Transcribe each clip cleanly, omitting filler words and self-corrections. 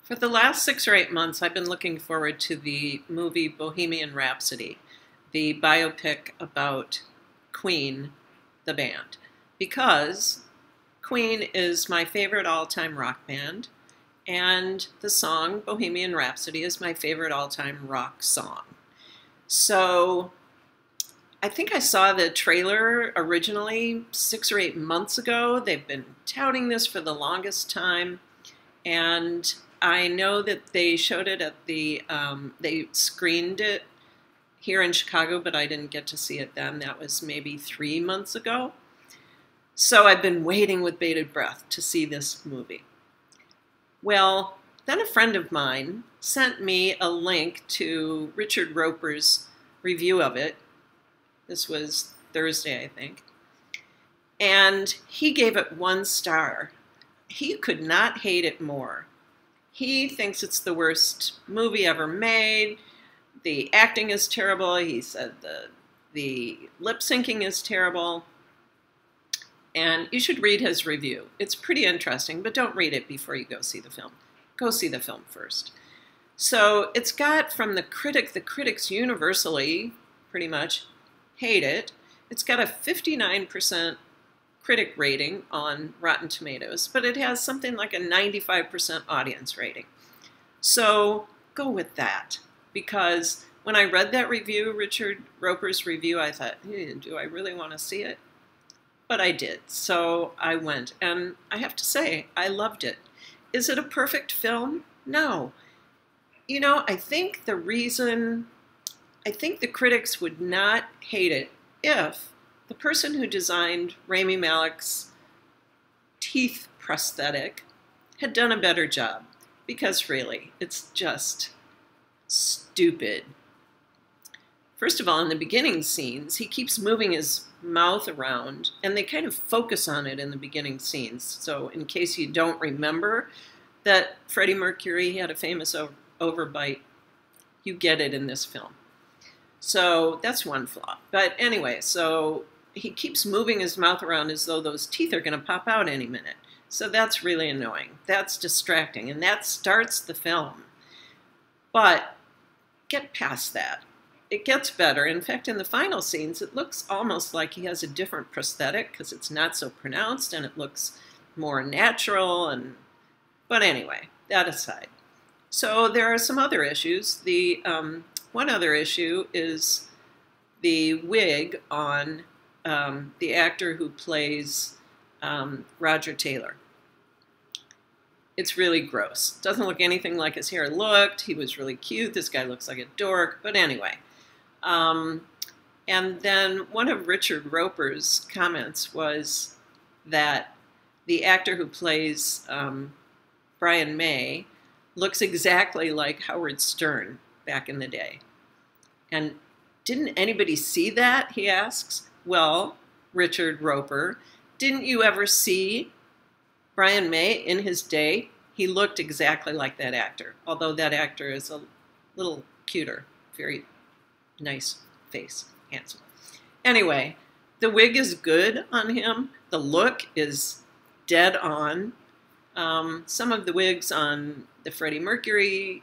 For the last 6 or 8 months, I've been looking forward to the movie Bohemian Rhapsody, the biopic about Queen, the band, because Queen is my favorite all-time rock band, and the song Bohemian Rhapsody is my favorite all-time rock song. So I think I saw the trailer originally 6 or 8 months ago. They've been touting this for the longest time, and I know that they showed it at they screened it here in Chicago, but I didn't get to see it then. That was maybe 3 months ago. So I've been waiting with bated breath to see this movie. Well, then a friend of mine sent me a link to Richard Roper's review of it. This was Thursday, I think. And he gave it 1 star. He could not hate it more. He thinks it's the worst movie ever made. The acting is terrible. He said the lip syncing is terrible. And you should read his review. It's pretty interesting, but don't read it before you go see the film. Go see the film first. So it's got from the critics universally pretty much hate it. It's got a 59% critic rating on Rotten Tomatoes, but it has something like a 95% audience rating. So go with that, because when I read that review, Richard Roper's review, I thought, do I really want to see it? But I did, so I went, and I have to say, I loved it. Is it a perfect film? No. You know, I think the critics would not hate it if the person who designed Rami Malek's teeth prosthetic had done a better job, because really, it's just stupid. First of all, in the beginning scenes, he keeps moving his mouth around, and they kind of focus on it in the beginning scenes. So in case you don't remember that Freddie Mercury had a famous overbite, you get it in this film. So that's one flaw. But anyway, so he keeps moving his mouth around as though those teeth are going to pop out any minute. So that's really annoying. That's distracting, and that starts the film. But get past that. It gets better. In fact, in the final scenes, it looks almost like he has a different prosthetic because it's not so pronounced and it looks more natural. But anyway, that aside. So there are some other issues. One other issue is the wig on the actor who plays Roger Taylor. It's really gross. Doesn't look anything like his hair looked. He was really cute. This guy looks like a dork. But anyway. And then one of Richard Roper's comments was that the actor who plays Brian May looks exactly like Howard Stern back in the day. And didn't anybody see that, he asks? Well, Richard Roper, didn't you ever see Brian May in his day? He looked exactly like that actor, although that actor is a little cuter, very nice face, handsome. Anyway, the wig is good on him. The look is dead on. Some of the wigs on the Freddie Mercury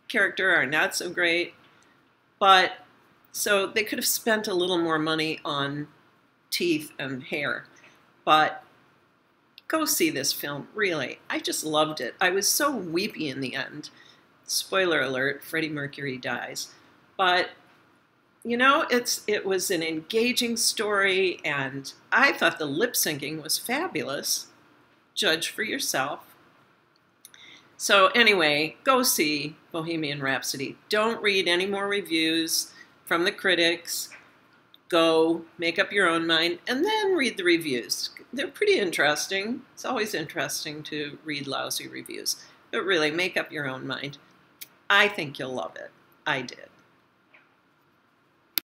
character are not so great, but so they could have spent a little more money on teeth and hair. But go see this film, really. I just loved it. I was so weepy in the end. Spoiler alert, Freddie Mercury dies. But you know, it was an engaging story, and I thought the lip syncing was fabulous. Judge for yourself. So anyway, go see Bohemian Rhapsody. Don't read any more reviews from the critics. Go make up your own mind, and then read the reviews. They're pretty interesting. It's always interesting to read lousy reviews. But really, make up your own mind. I think you'll love it. I did.